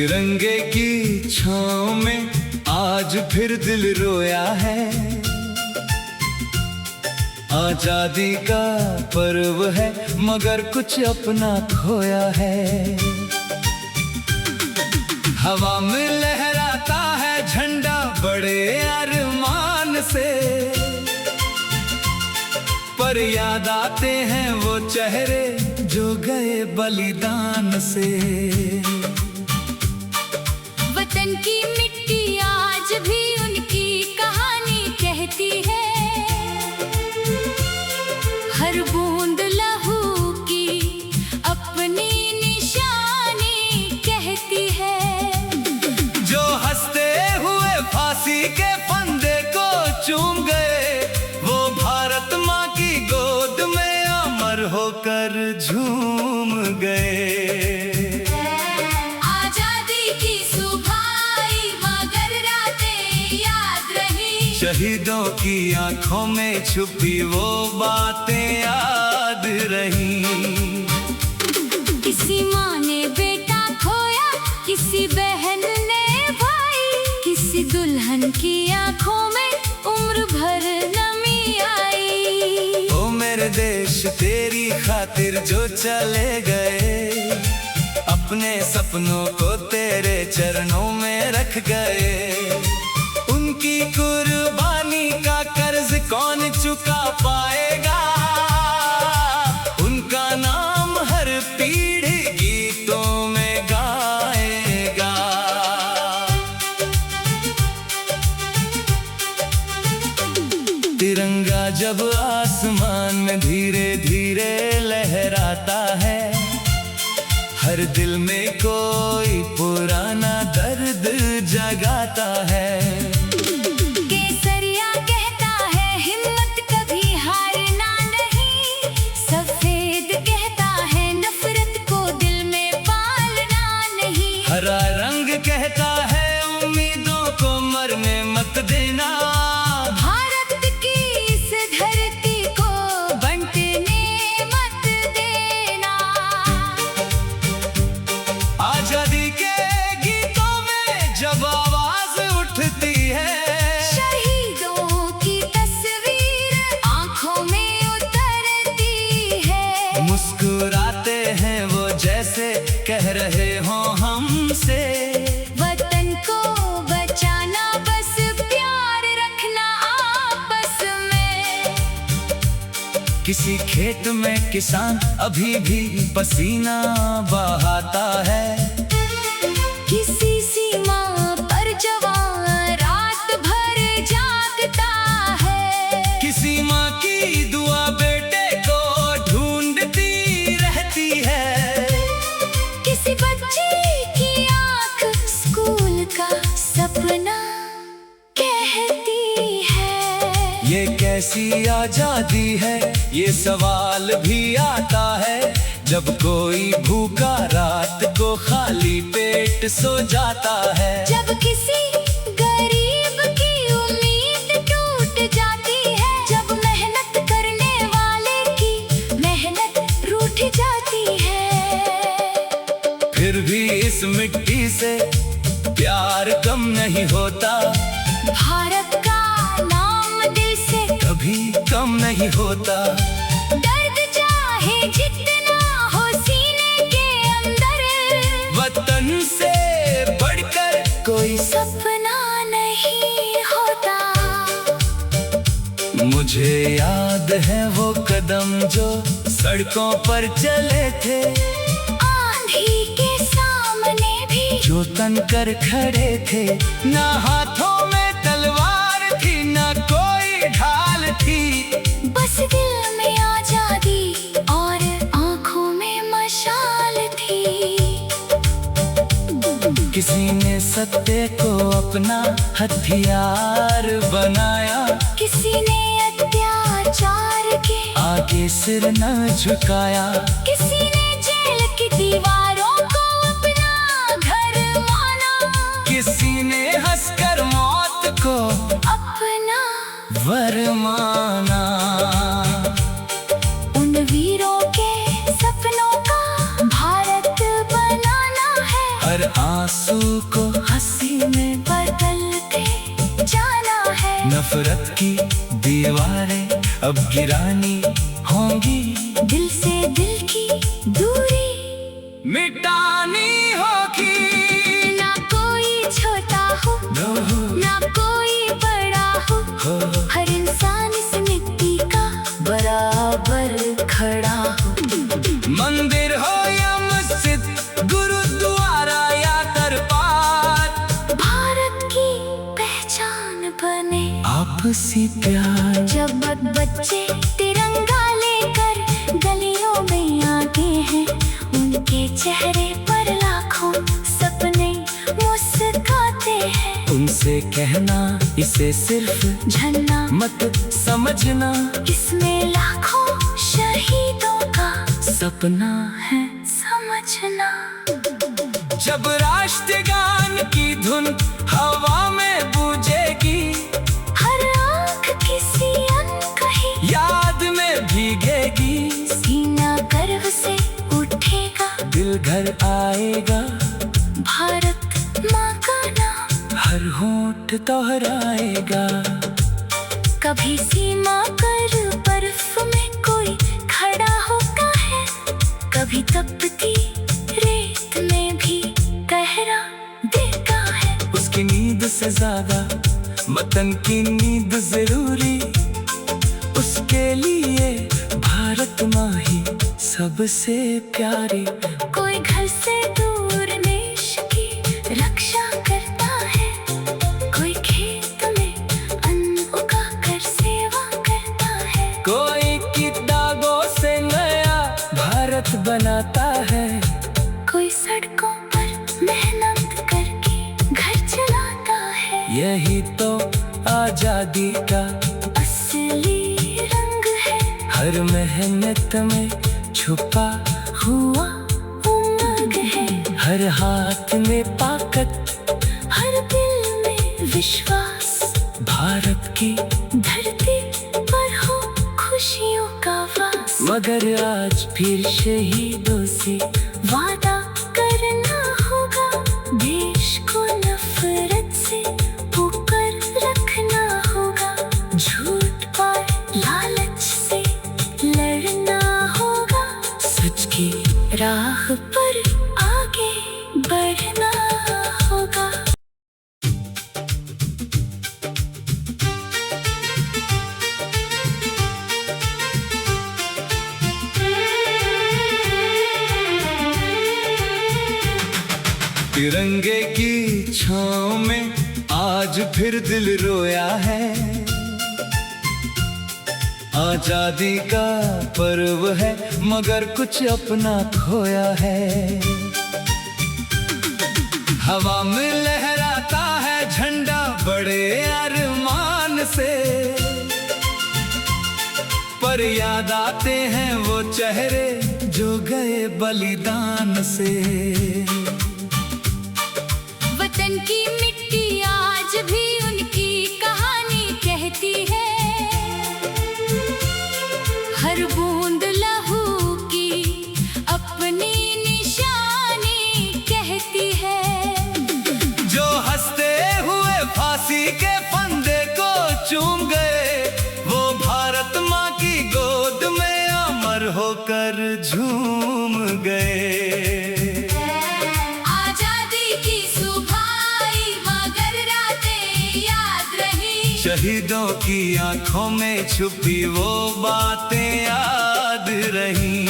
तिरंगे की छाँव में आज फिर दिल रोया है। आजादी का पर्व है मगर कुछ अपना खोया है। हवा में लहराता है झंडा बड़े अरमान से, पर याद आते हैं वो चेहरे जो गए बलिदान से। वतन की मिट्टी आज भी उनकी कहानी कहती है। हर बूंद लहू की अपनी निशानी कहती है। जो हंसते हुए फांसी के फंदे को चूम गए, वो भारत माँ की गोद में अमर होकर झूम गए। आजादी की सुबह मगर रातें याद रही, शहीदों की आंखों में छुपी वो बातें याद रही। किसी माँ ने बेटा खोया, किसी बहन ने भाई, किसी दुल्हन की आंखों में उम्र भर नमी आई। ओ मेरे देश तेरी खातिर जो चले गए, अपने सपनों को तेरे चरणों में रख गए। उनकी कुर्बानी का कर्ज कौन चुका पाएगा, उनका नाम हर पीढ़ी गीतों में गाएगा। तिरंगा जब आसमान में धीरे धीरे लहराता है, हर दिल में कोई पुराना दर्द जगाता है। केसरिया कहता है हिम्मत कभी हारना नहीं, सफेद कहता है नफरत को दिल में पालना नहीं। हरा रंग कहता है उम्मीदों को मरने मत देना। भारत की इस धरती को बंटने मत देना। आजादी के गीतों में जब आवाज उठती है, शहीदों की तस्वीर आंखों में उतरती है। मुस्कुराते हैं वो जैसे कह रहे हो हमसे, वतन को बचाना बस प्यार रखना आपस में। किसी खेत में किसान अभी भी पसीना बहाता है। किसी सीमा पर जवान रात भर जागता है। किसी माँ की दुआ बेटे को ढूंढती रहती है। किसी बच्चे की आंख स्कूल का सपना कहती है। ये कैसी आजादी है, ये सवाल भी आता है, जब कोई भूखा रात को खाली पेट सो जाता है। जब किसी गरीब की उम्मीद टूट जाती है, जब मेहनत करने वाले की मेहनत रूठ जाती है। फिर भी इस मिट्टी से प्यार कम नहीं होता, भारत का नाम दिल से कभी कम नहीं होता। दर्द चाहे जितना हो सीने के अंदर, वतन से बढ़कर कोई सपना नहीं होता। मुझे याद है वो कदम जो सड़कों पर चले थे, आंधी के सामने भी जो तन कर खड़े थे। ना हाथों में तलवार थी, ना कोई ढाल थी, बस दिल में आजादी और आंखों में मशाल थी। किसी ने सत्य को अपना हथियार बनाया, किसी ने अत्याचार के आगे सिर न झुकाया। किसी ने जेल की दीवारों को अपना घर माना, किसी ने हंसकर मौत को अपना वर माना। उन वीरों के सपनों का भारत बनाना है। हर आंसू को हंसी में बदलते जाना है। नफरत की दीवारें अब गिरानी होंगी, दिल से दिल की दूरी मिटानी होगी। ना कोई छोटा हो ना कोई बड़ा हो, हर इंसान इस मिट्टी का बराबर खड़ा हो। मंदिर हो या मस्जिद, गुरुद्वारा या दरबार, भारत की पहचान बने आपसी प्यार। जब बच्चे तिरंगा लेकर गलियों में आते हैं, उनके चेहरे पर लाखों सपने मुस्कुराते हैं। उनसे कहना इसे सिर्फ झंडा मत समझना, इसमें लाखों शहीदों का सपना है समझना। जब राष्ट्रगान की धुन हवा में गूंजेगी, हर आँख किसी अनकही याद में भीगेगी। सीना गर्व से उठेगा, दिल घर आएगा, भारत माँ का नाम हर होंठ दोहराएगा। कभी सीमा कर बर्फ में कोई खड़ा होता है, कभी तपती रेत में भी गहरा देता है। उसकी नींद से ज्यादा वतन की नींद जरूरी, उसके लिए भारत माँ ही सबसे प्यारी। कोई घर से दूर देश की रक्षा करता है, कोई खेत में अन्न उगा कर सेवा करता है। कोई किताबों से नया भारत बनाता है, कोई सड़कों पर मेहनत करके घर चलाता है। यही तो आजादी का असली रंग है, हर मेहनत में छुपा हुआ उमंग है। हर हाथ में ताकत, हर दिल में विश्वास, भारत की धरती पर हो खुशियों का वास। मगर आज फिर शहीदों से वादा करना होगा, देश को नफरत से ऊपर रखना होगा। झूठ पर लालच से लड़ना होगा, सच की राह पर आगे बढ़ना होगा। तिरंगे की छाँव में आज फिर दिल रोया है। आजादी का पर्व है मगर कुछ अपना खोया है। हवा में लहराता है झंडा बड़े अरमान से, पर याद आते हैं वो चेहरे जो गए बलिदान से। वतन की मिट्टी आज भी उनकी कहानी कहती है, हर बूंद लहू की अपनी निशानी कहती है। जो हंसते हुए फांसी के फंदे को चूम गए, वो भारत माँ की गोद में अमर होकर झूम गए। आजादी की सुभाई मगर रातें याद रही, शहीदों की आंखों में छुपी वो बातें याद रही।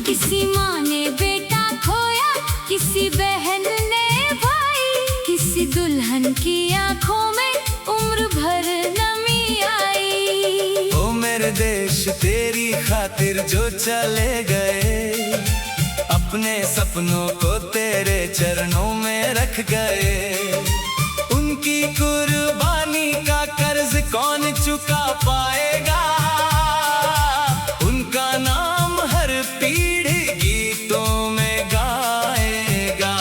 किसी माँ ने बेटा खोया, किसी बहन ने भाई, किसी दुल्हन की आंखों में उम्र भर नमी आई। ओ मेरे देश तेरी खातिर जो चले गए, अपने सपनों को तेरे चरणों में रख गए। उनकी कुर्बानी का कर्ज कौन चुका पाएगा, उनका नाम हर पीढ़ी गीतों में गाएगा।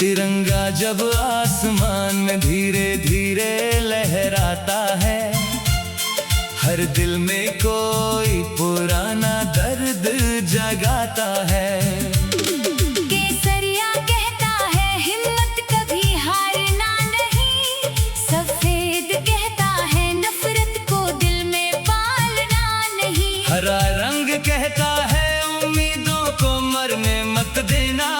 तिरंगा जब आसमान में धीरे धीरे लहराता है, हर दिल में कोई पुराना दर्द जगाता है। केसरिया कहता है हिम्मत कभी हारना नहीं, सफेद कहता है नफरत को दिल में पालना नहीं। हरा रंग कहता है उम्मीदों को मरने मत देना,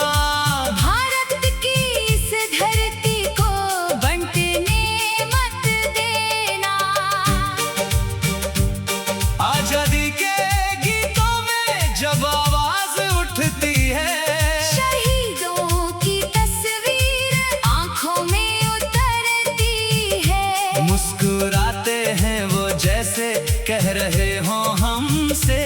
भारत की इस धरती को बंटने मत देना। आजादी के गीतों में जब आवाज उठती है, शहीदों की तस्वीर आंखों में उतरती है। मुस्कुराते हैं वो जैसे कह रहे हो हमसे,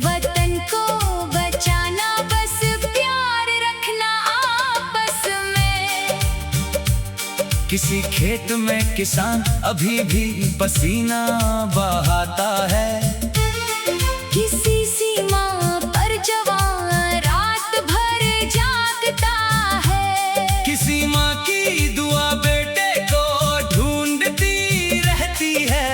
वतन को बचाना बस प्यार रखना आपस में। किसी खेत में किसान अभी भी पसीना बहाता है, किसी सीमा पर जवान रात भर जागता है। किसी माँ की दुआ बेटे को ढूंढती रहती है,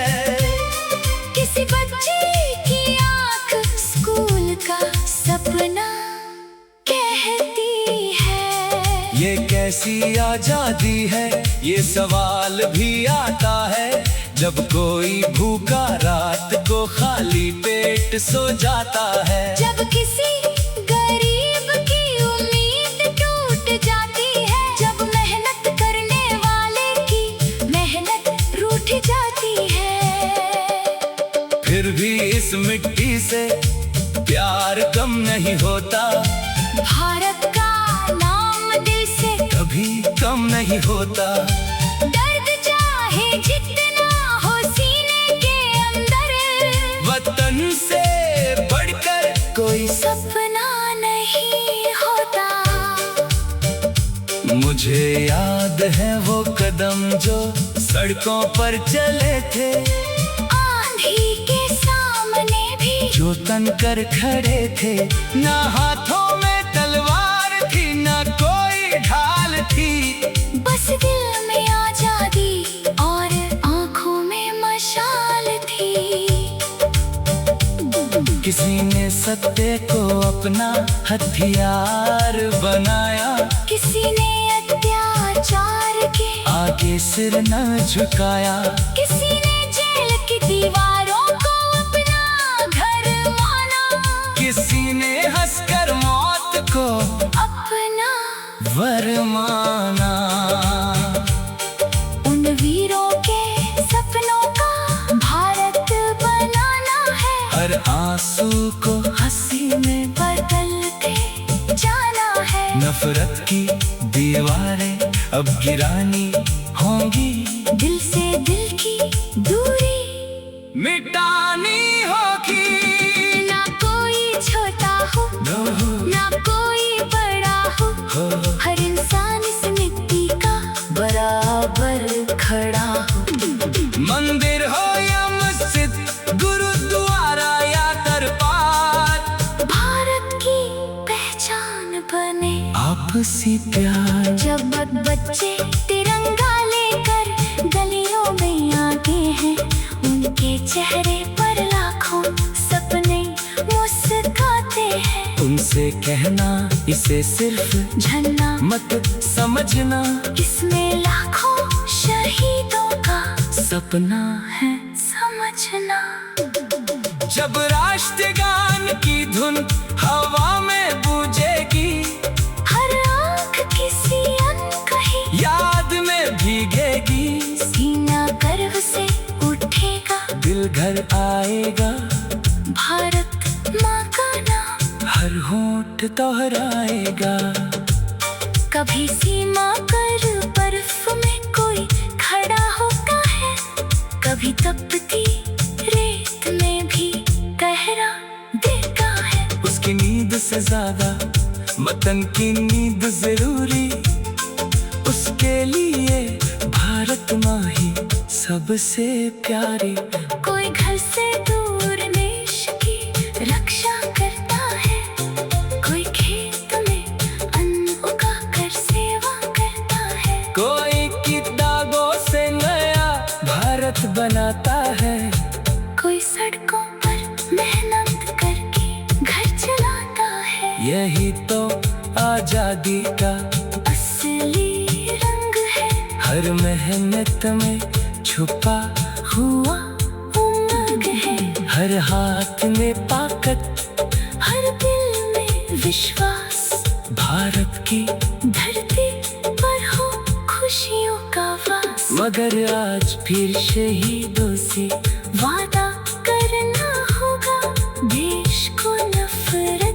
किसी बच्चे की आंख स्कूल का सपना कहती है। ये कैसी आजादी है ये सवाल भी आता है, जब कोई भूखा रात को खाली पेट सो जाता है। जब किसी गरीब की उम्मीद टूट जाती है, जब मेहनत करने वाले की मेहनत रूठ जाती है। फिर भी इस मिट्टी से प्यार कम नहीं होता, भारत का नाम दिल से कभी कम नहीं होता। दर्द चाहे जितना हो सीने के अंदर, वतन से बढ़कर कोई सपना नहीं होता। मुझे याद है वो कदम जो सड़कों पर चले थे, आंधी के सामने भी जो तन कर खड़े थे। ना हाथों में तलवार थी ना कोई ढाल थी, बस दिल में आजादी और आंखों में मशाल थी। किसी ने सत्य को अपना हथियार बनाया, किसी ने अत्याचार के आगे सिर न झुकाया। किसी ने जेल की दीवारों को अपना घर माना, किसी ने हंसकर मौत को अपना वर माना। उन वीरों के सपनों का भारत बनाना है, हर आंसू को हंसी में बदल के जाना है। नफरत की दीवारें अब गिरानी होंगी, दिल से दिल की दूरी मिटानी होगी। ना कोई छोटा हो ना कोई बड़ा हो, हर इंसान इस मिट्टी का बराबर खड़ा हो। मंदिर हो या मस्जिद, गुरुद्वारा या दरबार, भारत की पहचान बने आपसी प्यार। जब बच्चे तिरंगा लेकर गलियों में आते हैं, उनके चेहरे पर लाखों सपने मुस्कुराते हैं। उनसे कहना इसे सिर्फ झन्ना मत समझना, इसमें लाखों शहीदों का सपना है समझना। जब राष्ट्रगान की धुन हवा में गूंजेगी, हर आंख किसी अनकही याद में भीगेगी। सीना गर्व से उठेगा, दिल घर आएगा, भारत माँ का नाम हर होंठ दोहराएगा। कभी सीमा पर बर्फ में कोई खड़ा होता है, कभी तपती रेत में भी गहरा देता है। उसकी नींद से ज्यादा वतन की नींद जरूरी, उसके लिए भारत माँ ही सबसे प्यारी। कोई घर से दूर देश की रक्षा करता है, कोई खेत में अन्न उगा कर सेवा करता है। कोई किताबों से नया भारत बनाता है, कोई यही तो आजादी का असली रंग है, हर मेहनत में छुपा हुआ उमंग है, हर हाथ में ताकत, हर दिल में विश्वास, भारत की धरती पर हो खुशियों का वास। मगर आज फिर शहीदों से वादा करना होगा, देश को नफरत